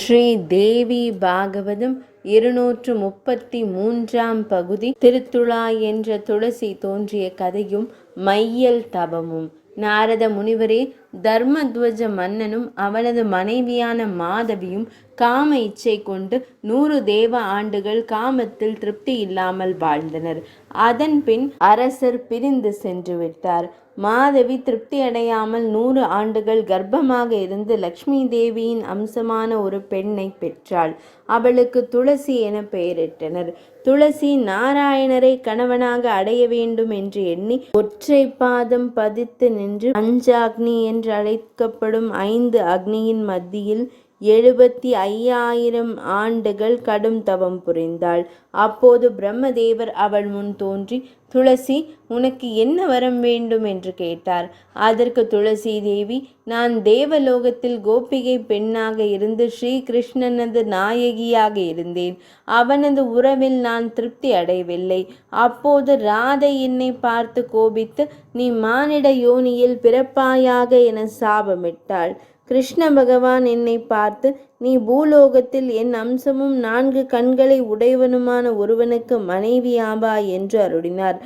ஸ்ரீ தேவி பாகவதம் 233 பகுதி. திருத்துழாய் என்ற துளசி தோன்றிய கதையும் மையல் தவமும். நாரத முனிவரே, தர்மத்வஜ மன்னனும் அவனது மனைவியான மாதவியும் காம இச்சை கொண்டு 100 தேவ ஆண்டுகள் காமத்தில் திருப்தி இல்லாமல் வாழ்ந்தனர். அதன் பின் அரசர் பிரிந்து சென்று விட்டார். மாதவி திருப்தி அடையாமல் 100 ஆண்டுகள் கர்ப்பமாக இருந்து லக்ஷ்மி தேவியின் அம்சமான ஒரு பெண்ணை பெற்றாள். அவளுக்கு துளசி என பெயரிட்டனர். துளசி நாராயணரை கணவனாக அடைய வேண்டும் என்று எண்ணி ஒற்றை பாதம் பதித்து நின்று பஞ்சாக்னி என்று அழைக்கப்படும் 5 அக்னியின் மத்தியில் 75,000 ஆண்டுகள் கடும் தவம் புரிந்தாள். அப்போது பிரம்மதேவர் அவள் முன் தோன்றி, துளசி, உனக்கு என்ன வரம் வேண்டும் என்று கேட்டார். அதற்கு துளசி தேவி, நான் தேவலோகத்தில் கோபிகை பெண்ணாக இருந்து ஸ்ரீகிருஷ்ணனது நாயகியாக இருந்தேன். அவனது உறவில் நான் திருப்தி அடையவில்லை. அப்போது ராதை என்னை பார்த்து கோபித்து, நீ மானிட யோனியில் பிறப்பாயாக என சாபமிட்டாள். கிருஷ்ண பகவான் என்னை பார்த்து, நீ பூலோகத்தில் என் அம்சமும் 4 கண்களை உடையவனுமான ஒருவனுக்கு மனைவியாவாய் என்று அருளினார்.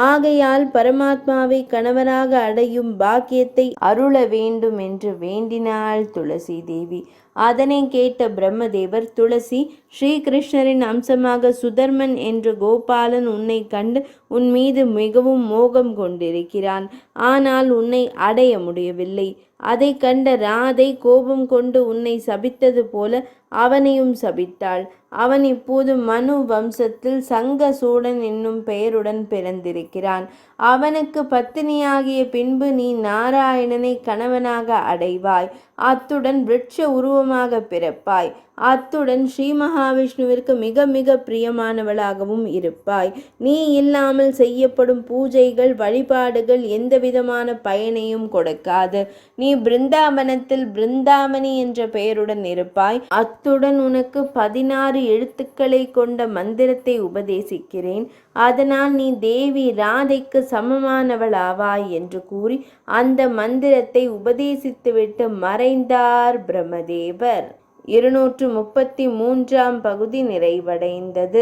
ஆகையால் பரமாத்மாவை கணவராக அடையும் பாக்கியத்தை அருள வேண்டும் என்று வேண்டினாள் துளசி தேவி. அதனை கேட்ட பிரம்மதேவர், துளசி, ஸ்ரீகிருஷ்ணரின் அம்சமாக சுதர்மன் என்ற கோபாலன் உன்னை கண்டு உன் மீது மிகவும் மோகம் கொண்டிருக்கிறான். ஆனால் உன்னை அடைய முடியவில்லை. அதை கண்ட ராதை கோபம் கொண்டு உன்னை சபித்தது போல அவனையும் சபித்தாள். அவன் இப்போது மனு வம்சத்தில் சங்கசூடன் என்னும் பெயருடன் பிறந்திருக்கிறான். அவனுக்கு பத்தினியாகிய பின்பு நீ நாராயணனை கணவனாக அடைவாய். அத்துடன் விருட்ச உருவமாக பிறப்பாய். அத்துடன் ஸ்ரீ மகாவிஷ்ணுவிற்கு மிக மிக பிரியமானவளாகவும் இருப்பாய். நீ இல்லாமல் செய்யப்படும் பூஜைகள் வழிபாடுகள் எந்தவிதமான பயனையும் கொடுக்காது. நீ பிருந்தாவனத்தில் பிருந்தாவனி என்ற பெயருடன் இருப்பாய். அத்துடன் உனக்கு 16 எழுத்துக்களை கொண்ட மந்திரத்தை உபதேசிக்கிறேன். அதனால் நீ தேவி ராதைக்கு சமமானவளாவாய் என்று கூறி அந்த மந்திரத்தை உபதேசித்துவிட்டு மறைந்தார் பிரம்மதேவர். 233 பகுதி நிறைவடைந்தது.